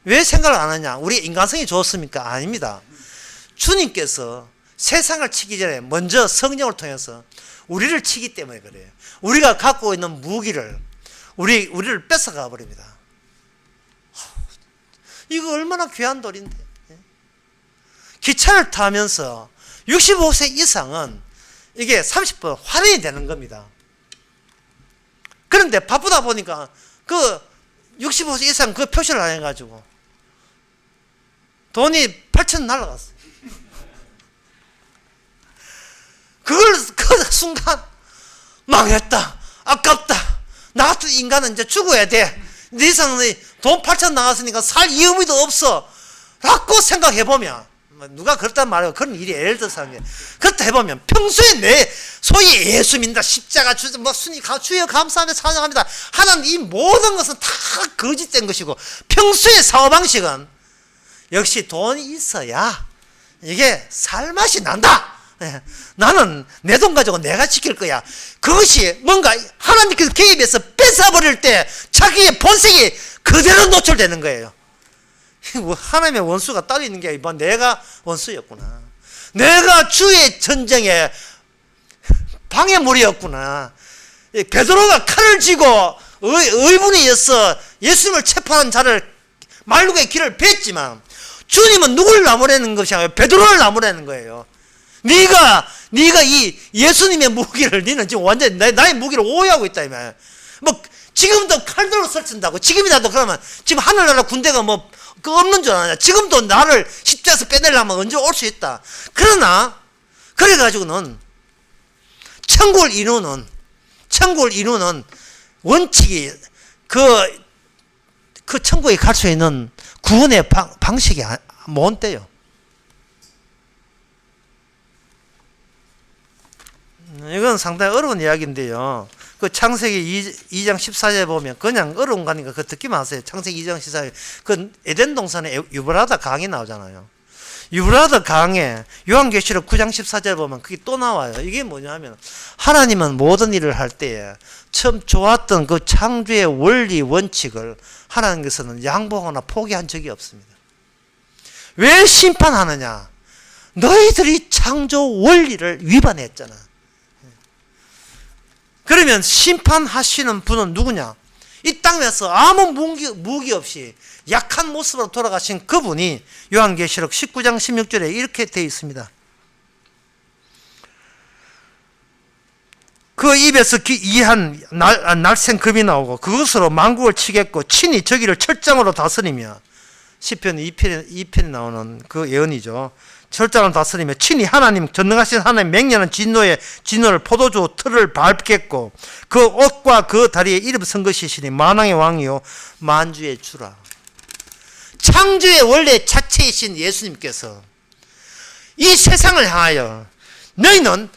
왜 생각을 안 하냐? 우리 인간성이 좋습니까? 아닙니다. 주님께서 세상을 치기 전에 먼저 성령을 통해서 우리를 치기 때문에 그래요. 우리가 갖고 있는 무기를 우리를 뺏어가 버립니다. 이거 얼마나 귀한 돌인데. 기차를 타면서 65세 이상은 이게 30분 할인이 되는 겁니다. 그런데 바쁘다 보니까 그 65세 이상 그 표시를 안 해가지고 돈이 8,000원 날라갔어요. 그 순간 망했다, 아깝다, 나 같은 인간은 이제 죽어야 돼, 네 이상은 돈 8,000원 나갔으니까 살 의미도 없어 라고 생각해보면, 누가 그렇단 말이에요. 그런 일이 예를 들어서 하는 게, 그렇다 해보면 평소에 내 소위 예수 믿는다, 십자가 주여 감사합니다, 찬양합니다 하는 이 모든 것은 다 거짓된 것이고, 평소의 사고방식은 역시 돈이 있어야 이게 살맛이 난다. 나는 내 돈 가지고 내가 지킬 거야. 그것이 뭔가 하나님께서 개입해서 뺏어버릴 때 자기의 본색이 그대로 노출되는 거예요. 하나님의 원수가 따로 있는 게 아니라 내가 원수였구나. 내가 주의 전쟁에 방해물이었구나. 베드로가 칼을 쥐고 의분에 의해서 예수님을 체포하는 자를 말루의 길을 뺐지만, 주님은 누굴 나무라는 것이 아니라 베드로를 나무라는 거예요. 네가 이 예수님의 무기를, 너는 지금 완전히 나의 무기를 오해하고 있다 이 말. 뭐 지금도 칼들로 설친다고. 지금이라도 그러면 지금 하늘나라 군대가 뭐 없는 줄 아냐? 지금도 나를 십자에서 빼내려면 언제 올 수 있다. 그러나 그래가지고는 천국을 이루는 원칙이 그 천국에 갈 수 있는 구원의 방식이 뭔데요? 이건 상당히 어려운 이야기인데요. 그 창세기 2장 14절에 보면, 그냥 어려운 거니까 그거 듣기만 하세요. 창세기 2장 14절. 그 에덴 동산에 유브라다 강이 나오잖아요. 유브라다 강에 요한계시록 9장 14절에 보면 그게 또 나와요. 이게 뭐냐면, 하나님은 모든 일을 할 때에 처음 좋았던 그 창조의 원리 원칙을 하나님께서는 양보하거나 포기한 적이 없습니다. 왜 심판하느냐? 너희들이 창조 원리를 위반했잖아. 그러면 심판하시는 분은 누구냐? 이 땅에서 아무 무기 없이 약한 모습으로 돌아가신 그분이 요한계시록 19장 16절에 이렇게 되어 있습니다. 그 입에서 이한 날쌘 금이 나오고 그것으로 만국을 치겠고 친히 저기를 철장으로 다스리며, 시편 2편에 나오는 그 예언이죠. 철장을 다스리며 친히 하나님, 전능하신 하나님 맹렬한 진노를 포도주 틀을 밟겠고, 그 옷과 그 다리에 이름 쓴 것이시니 만왕의 왕이요 만주의 주라. 창조의 원래 자체이신 예수님께서 이 세상을 향하여, 너희는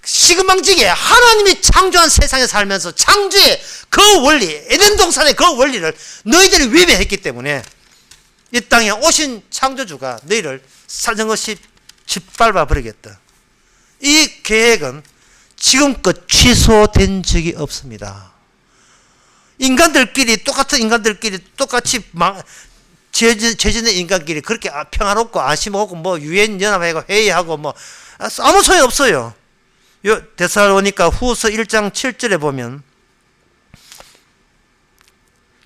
시금방지게 하나님이 창조한 세상에 살면서 창조의 그 원리, 에덴 동산의 그 원리를 너희들이 위배했기 때문에 이 땅에 오신 창조주가 너희를 사정없이 짓밟아 버리겠다. 이 계획은 지금껏 취소된 적이 없습니다. 똑같은 인간들끼리 똑같이 죄짓는 인간끼리 그렇게 평화롭고 안심하고 뭐 유엔 연합회가 회의하고 뭐 아무 소용 없어요. 데살로니가 후서 1장 7절에 보면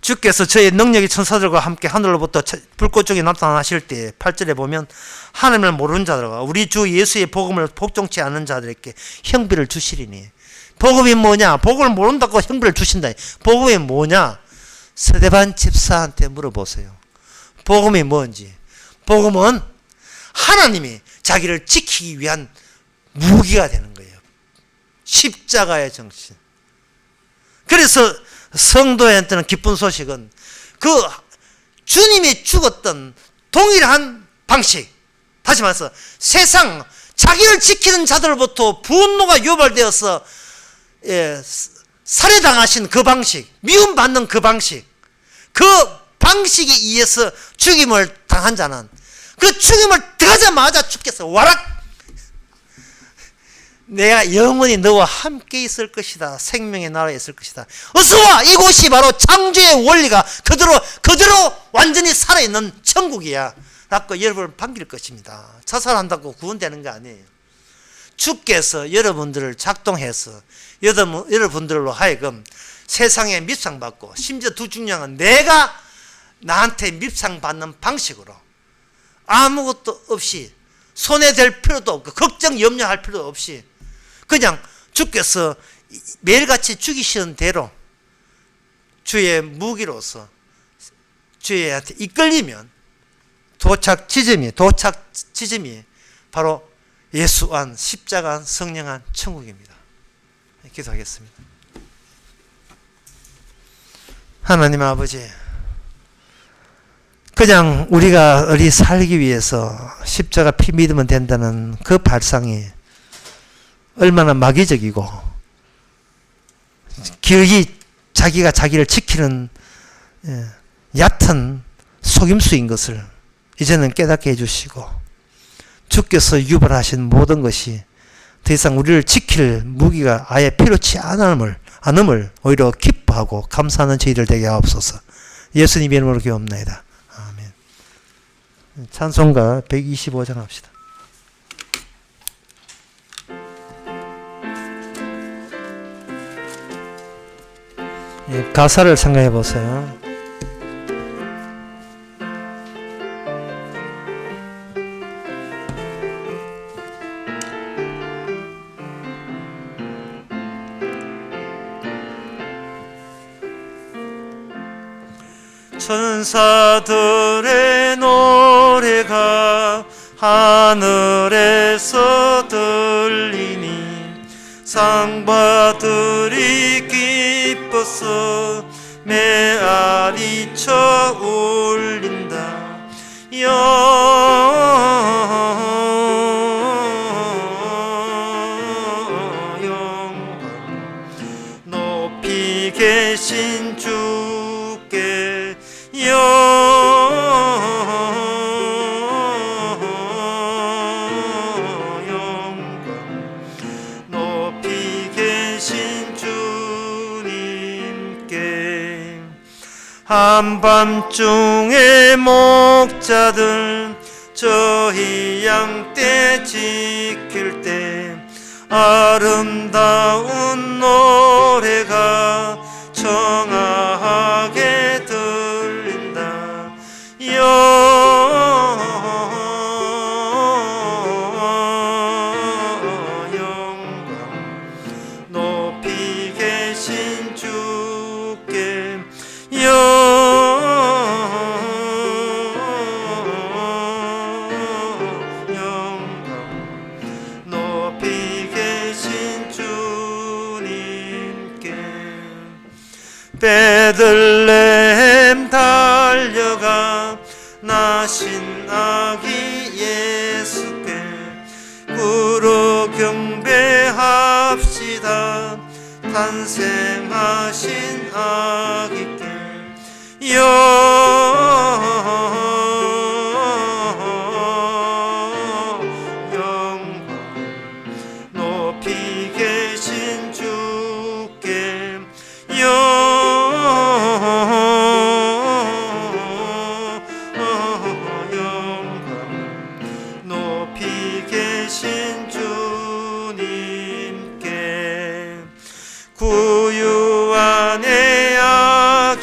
주께서 저의 능력의 천사들과 함께 하늘로부터 불꽃 중에 나타나실 때 8절에 보면 하나님을 모르는 자들과 우리 주 예수의 복음을 복종치 않는 자들에게 형벌을 주시리니. 복음이 뭐냐? 복음을 모른다고 형벌을 주신다. 복음이 뭐냐? 스데반 집사한테 물어보세요. 복음이 뭔지. 복음은 하나님이 자기를 지키기 위한 무기가 되는 거예요. 십자가의 정신. 그래서 성도한테는 기쁜 소식은 그 주님이 죽었던 동일한 방식, 다시 말해서 세상 자기를 지키는 자들로부터 분노가 유발되어서 살해당하신 그 방식, 미움받는 그 방식, 그 방식에 의해서 죽임을 당한 자는 그 죽임을 당하자마자 죽겠어. 와락! 내가 영원히 너와 함께 있을 것이다. 생명의 나라에 있을 것이다. 어서와! 이곳이 바로 창조의 원리가 그대로 완전히 살아있는 천국이야. 라고 여러분을 반길 것입니다. 자살한다고 구원되는 거 아니에요. 주께서 여러분들을 작동해서 여러분들로 하여금 세상에 밉상받고, 심지어 더 중요한 건 내가 나한테 밉상받는 방식으로 아무것도 없이 손해될 필요도 없고 걱정 염려할 필요도 없이 그냥 주께서 매일같이 죽이시는 대로 주의 무기로서 주의한테 이끌리면 도착 지점이 바로 예수 안, 십자가 안, 성령 안 천국입니다. 기도하겠습니다. 하나님 아버지, 그냥 우리가 살기 위해서 십자가 피 믿으면 된다는 그 발상이 얼마나 마귀적이고 기어이 자기가 자기를 지키는 얕은 속임수인 것을 이제는 깨닫게 해주시고, 주께서 유발하신 모든 것이 더 이상 우리를 지킬 무기가 아예 필요치 않음을 오히려 기뻐하고 감사하는 저희들 되게 하옵소서. 예수님 이름으로 기도합나이다. 아멘. 찬송가 125장 합시다. 가사를 생각해 보세요. 천사들의 노래가 하늘에서 들리니 상바들이 기뻐서 메아리 쳐 울린다. 영광 높이 계신 주께 영광 높이 계신 주님께. 한밤중에 목자들 저희 양떼 지킬 때 아름다운 노래가 청아하게 들린다. 영광 높이 계신 주께 영광 높이 계신 주님께. 베들레헴 달려가 나신 아기 예수께 구로 경배합시다. 탄생하신 아기께 영광 높이 계신 주께 영광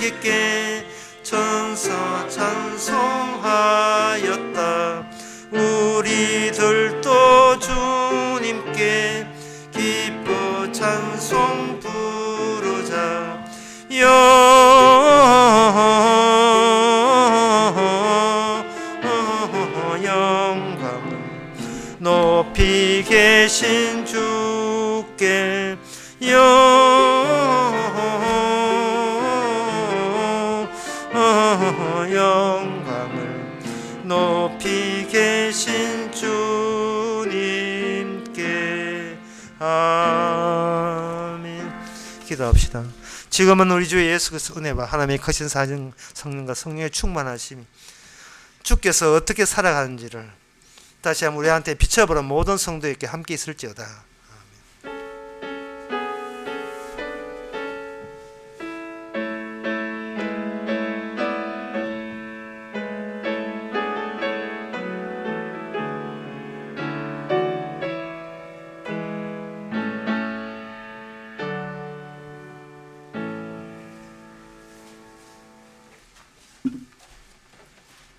깊게 천사 찬송하였다. 우리들도 주님께 기뻐 찬송 부르자. 영광을 높이 계신 주께 영광을 높이 계신 주님께. 아멘. 기도합시다. 지금은 우리 주 예수 그리스도 은혜와 하나님의 크신 사정 성령과 성령의 충만하심이 주께서 어떻게 살아가는지를 다시 한번 우리한테 비춰보는 모든 성도에게 함께 있을지어다.